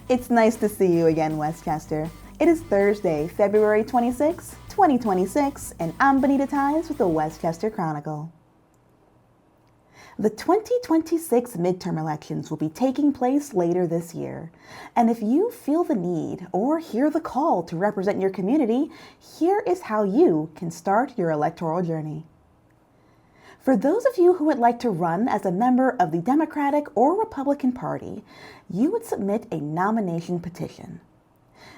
It's nice to see you again, Westchester. It is Thursday, February 26, 2026, and I'm Bonita with the Westchester Chronicle. The 2026 midterm elections will be taking place later this year. And if you feel the need or hear the call to represent your community, here is how you can start your electoral journey. For those of you who would like to run as a member of the Democratic or Republican Party, you would submit a nomination petition.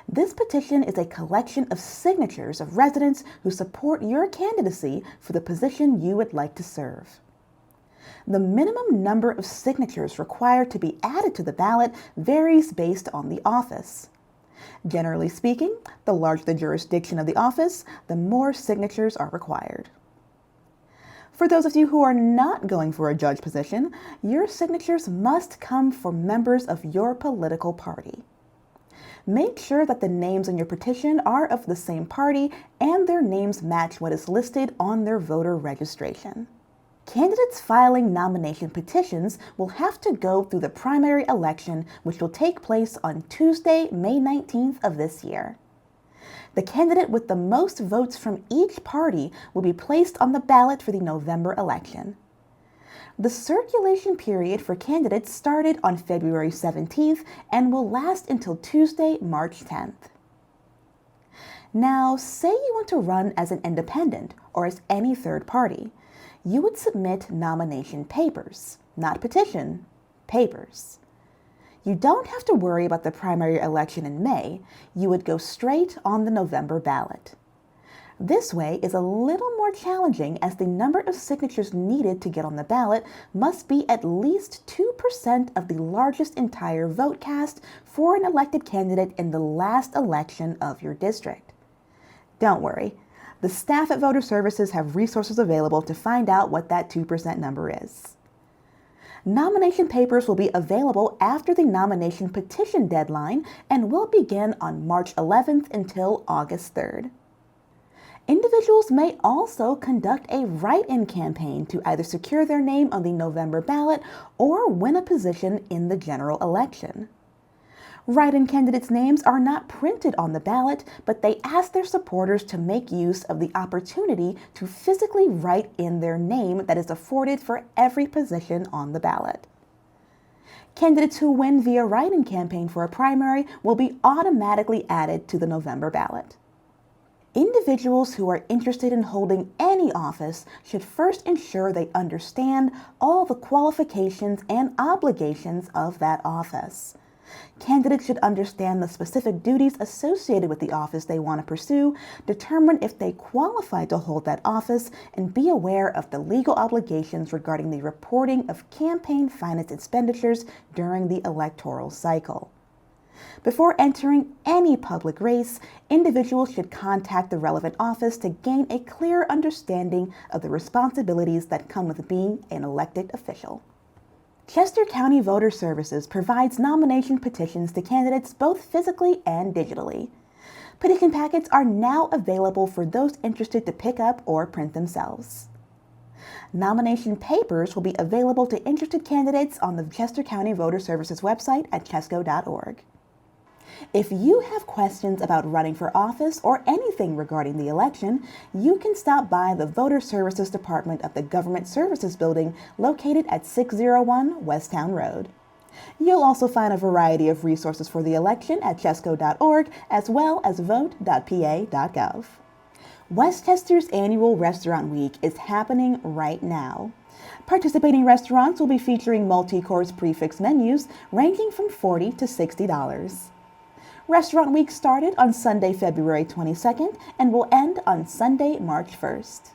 This petition is a collection of signatures of residents who support your candidacy for the position you would like to serve. The minimum number of signatures required to be added to the ballot varies based on the office. Generally speaking, the larger the jurisdiction of the office, the more signatures are required. For those of you who are not going for a judge position, your signatures must come from members of your political party. Make sure that the names on your petition are of the same party and their names match what is listed on their voter registration. Candidates filing nomination petitions will have to go through the primary election, which will take place on Tuesday, May 19th of this year. The candidate with the most votes from each party will be placed on the ballot for the November election. The circulation period for candidates started on February 17th and will last until Tuesday, March 10th. Now, say you want to run as an independent or as any third party. You would submit nomination papers, not petition, papers. You don't have to worry about the primary election in May. You would go straight on the November ballot. This way is a little more challenging as the number of signatures needed to get on the ballot must be at least 2% of the largest entire vote cast for an elected candidate in the last election of your district. Don't worry. The staff at Voter Services have resources available to find out what that 2% number is. Nomination papers will be available after the nomination petition deadline and will begin on March 11th until August 3rd. Individuals may also conduct a write-in campaign to either secure their name on the November ballot or win a position in the general election. Write-in candidates' names are not printed on the ballot, but they ask their supporters to make use of the opportunity to physically write in their name that is afforded for every position on the ballot. Candidates who win via write-in campaign for a primary will be automatically added to the November ballot. Individuals who are interested in holding any office should first ensure they understand all the qualifications and obligations of that office. Candidates should understand the specific duties associated with the office they want to pursue, determine if they qualify to hold that office, and be aware of the legal obligations regarding the reporting of campaign finance expenditures during the electoral cycle. Before entering any public race, individuals should contact the relevant office to gain a clear understanding of the responsibilities that come with being an elected official. Chester County Voter Services provides nomination petitions to candidates both physically and digitally. Petition packets are now available for those interested to pick up or print themselves. Nomination papers will be available to interested candidates on the Chester County Voter Services website at chesco.org. If you have questions about running for office or anything regarding the election, you can stop by the Voter Services Department of the Government Services Building located at 601 Westtown Road. You'll also find a variety of resources for the election at chesco.org as well as vote.pa.gov. Westchester's annual Restaurant Week is happening right now. Participating restaurants will be featuring multi-course prefix menus ranging from $40 to $60. Restaurant Week started on Sunday, February 22nd and will end on Sunday, March 1st.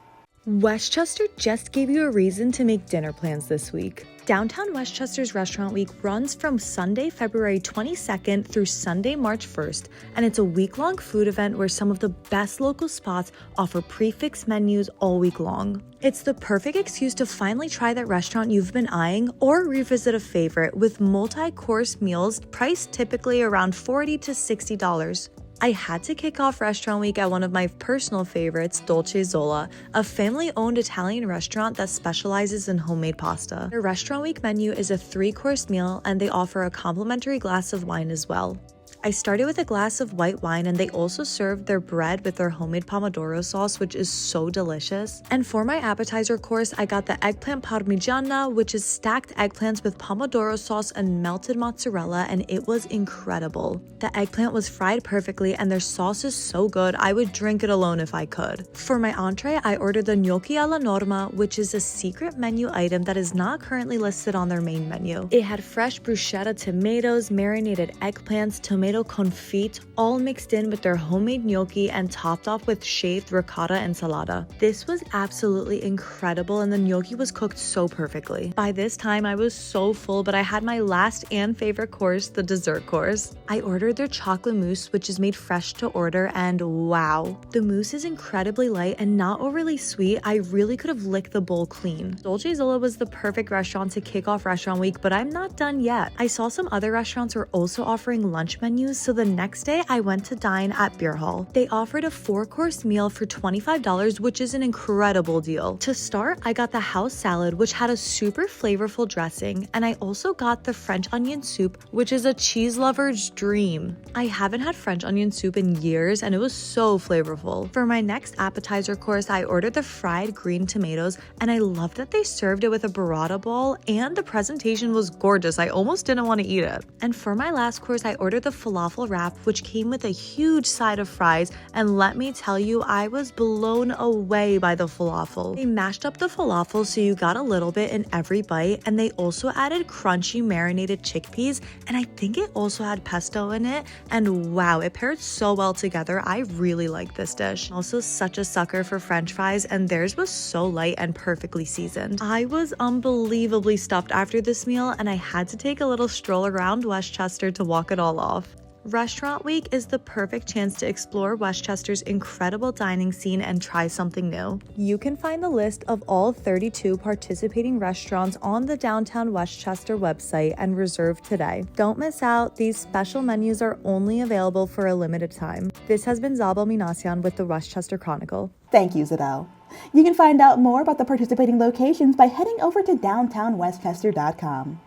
Westchester just gave you a reason to make dinner plans this week. Downtown Westchester's Restaurant Week runs from Sunday, February 22nd through Sunday, March 1st, and it's a week-long food event where some of the best local spots offer prefix menus all week long. It's the perfect excuse to finally try that restaurant you've been eyeing or revisit a favorite with multi-course meals priced typically around $40 to $60. I had to kick off restaurant week at one of my personal favorites, Dolce Zola, a family-owned Italian restaurant that specializes in homemade pasta. Their restaurant week menu is a 3-course meal, and they offer a complimentary glass of wine as well. I started with a glass of white wine, and they also served their bread with their homemade pomodoro sauce, which is so delicious. And for my appetizer course, I got the eggplant parmigiana, which is stacked eggplants with pomodoro sauce and melted mozzarella, and it was incredible. The eggplant was fried perfectly, and their sauce is so good, I would drink it alone if I could. For my entree, I ordered the gnocchi alla norma, which is a secret menu item that is not currently listed on their main menu. It had fresh bruschetta tomatoes, marinated eggplants, tomato confit, all mixed in with their homemade gnocchi and topped off with shaved ricotta ensalada. This was absolutely incredible, and the gnocchi was cooked so perfectly. By this time, I was so full, but I had my last and favorite course, the dessert course. I ordered their chocolate mousse, which is made fresh to order, and wow. The mousse is incredibly light and not overly sweet. I really could have licked the bowl clean. Dolce Zola was the perfect restaurant to kick off restaurant week, but I'm not done yet. I saw some other restaurants were also offering lunch menus, so the next day I went to dine at Beer Hall. They offered a 4-course meal for $25, which is an incredible deal. To start, I got the house salad, which had a super flavorful dressing, and I also got the French onion soup, which is a cheese lover's dream. I haven't had French onion soup in years, and it was so flavorful. For my next appetizer course, I ordered the fried green tomatoes, and I loved that they served it with a burrata bowl, and the presentation was gorgeous. I almost didn't want to eat it. And for my last course, I ordered the falafel wrap, which came with a huge side of fries, and let me tell you, I was blown away by the falafel. They mashed up the falafel so you got a little bit in every bite, and they also added crunchy marinated chickpeas, and I think it also had pesto in it, and wow, it paired so well together. I really like this dish. I'm also such a sucker for French fries, and theirs was so light and perfectly seasoned. I was unbelievably stuffed after this meal, and I had to take a little stroll around Westchester to walk it all off. Restaurant week is the perfect chance to explore Westchester's incredible dining scene and try something new. You can find the list of all 32 participating restaurants on the Downtown Westchester website and reserve today. Don't miss out, these special menus are only available for a limited time. This has been Zabelle Minasian with the Westchester Chronicle. Thank you, Zabelle. You can find out more about the participating locations by heading over to downtownwestchester.com.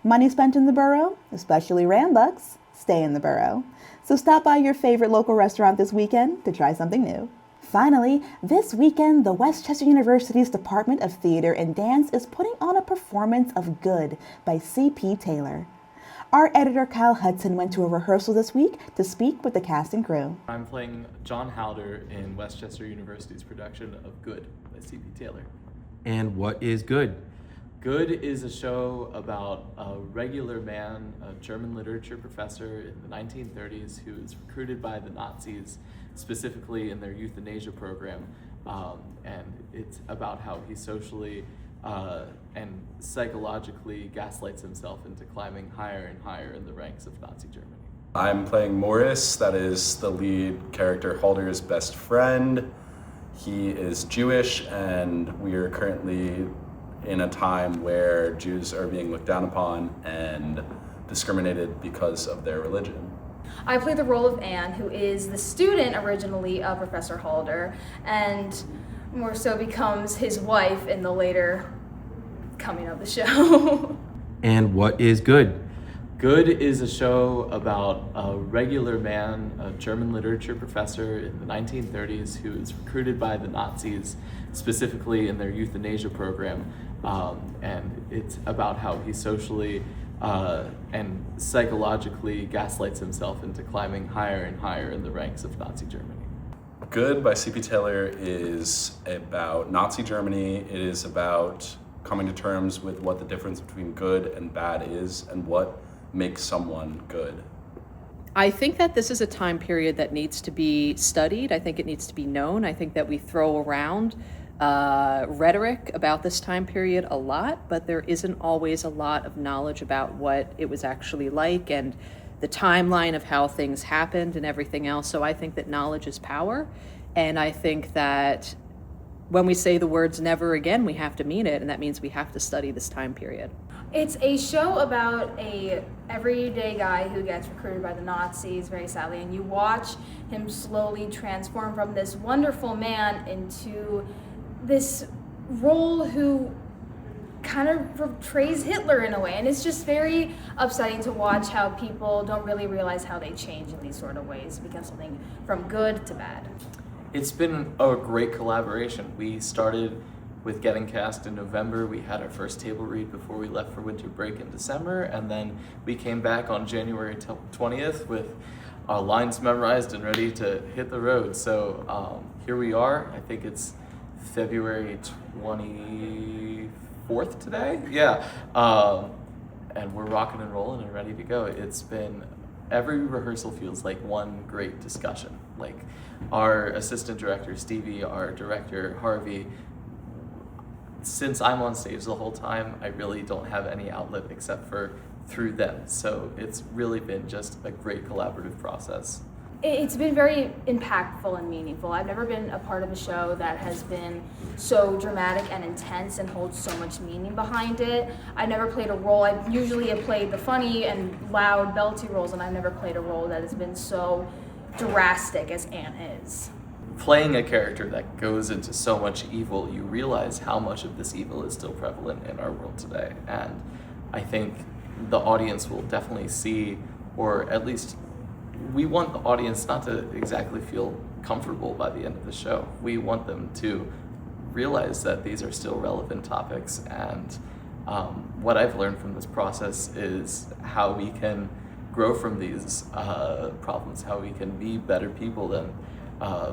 Money spent in the borough, especially Rambucks, stay in the borough. So stop by your favorite local restaurant this weekend to try something new. Finally, this weekend, the Westchester University's Department of Theater and Dance is putting on a performance of Good by C.P. Taylor. Our editor Kyle Hudson went to a rehearsal this week to speak with the cast and crew. I'm playing John Halder in Westchester University's production of Good by C.P. Taylor. And what is Good? Good is a show about a regular man, a German literature professor in the 1930s who was recruited by the Nazis, specifically in their euthanasia program. And it's about how he socially and psychologically gaslights himself into climbing higher and higher in the ranks of Nazi Germany. I'm playing Morris, that is the lead character, Halder's best friend. He is Jewish, and we are currently in a time where Jews are being looked down upon and discriminated because of their religion. I play the role of Anne, who is the student originally of Professor Halder, and more so becomes his wife in the later coming of the show. And what is Good? Good is a show about a regular man, a German literature professor in the 1930s who was recruited by the Nazis, specifically in their euthanasia program. And it's about how he socially and psychologically gaslights himself into climbing higher and higher in the ranks of Nazi Germany. Good by C.P. Taylor is about Nazi Germany. It is about coming to terms with what the difference between good and bad is and what makes someone good. I think that this is a time period that needs to be studied. I think it needs to be known. I think that we throw around rhetoric about this time period a lot, but there isn't always a lot of knowledge about what it was actually like and the timeline of how things happened and everything else. So I think that knowledge is power, and I think that when we say the words never again, we have to mean it, and that means we have to study this time period. It's a show about a everyday guy who gets recruited by the Nazis, very sadly, and you watch him slowly transform from this wonderful man into this role who kind of portrays Hitler in a way. And it's just very upsetting to watch how people don't really realize how they change in these sort of ways, become something from good to bad. It's been a great collaboration. We started with getting cast in November. We had our first table read before we left for winter break in December, and then we came back on January 20th with our lines memorized and ready to hit the road. So here we are. I think it's February 24th today? Yeah. And we're rocking and rolling and ready to go. It's been, every rehearsal feels like one great discussion. Like our assistant director, Stevie, our director, Harvey, since I'm on stage the whole time, I really don't have any outlet except for through them. So it's really been just a great collaborative process. It's been very impactful and meaningful. I've never been a part of a show that has been so dramatic and intense and holds so much meaning behind it. I never played a role. I usually have played the funny and loud, belty roles, and I've never played a role that has been so drastic as Anne is. Playing a character that goes into so much evil, you realize how much of this evil is still prevalent in our world today. And I think the audience will definitely see, or at least we want the audience not to exactly feel comfortable by the end of the show. We want them to realize that these are still relevant topics. And what I've learned from this process is how we can grow from these problems, how we can be better people than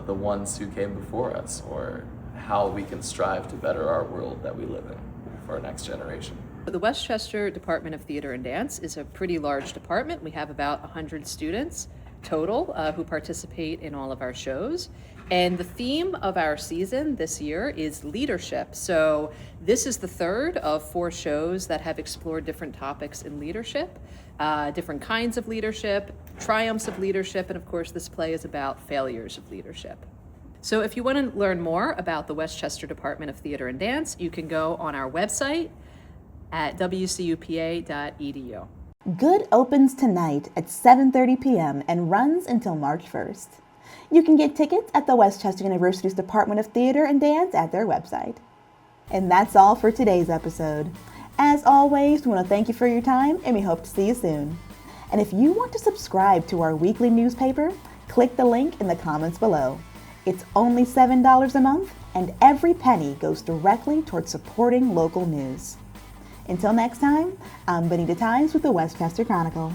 the ones who came before us, or how we can strive to better our world that we live in for our next generation. The Westchester Department of Theater and Dance is a pretty large department. We have about 100 students total who participate in all of our shows. And the theme of our season this year is leadership. So this is the third of 4 shows that have explored different topics in leadership, different kinds of leadership, triumphs of leadership, and of course this play is about failures of leadership. So if you want to learn more about the Westchester Department of Theater and Dance, you can go on our website at wcupa.edu. Good opens tonight at 7:30 p.m. and runs until March 1st. You can get tickets at the Westchester University's Department of Theater and Dance at their website. And that's all for today's episode. As always, we want to thank you for your time, and we hope to see you soon. And if you want to subscribe to our weekly newspaper, click the link in the comments below. It's only $7 a month, and every penny goes directly towards supporting local news. Until next time, I'm Bonita with the Westchester Chronicle.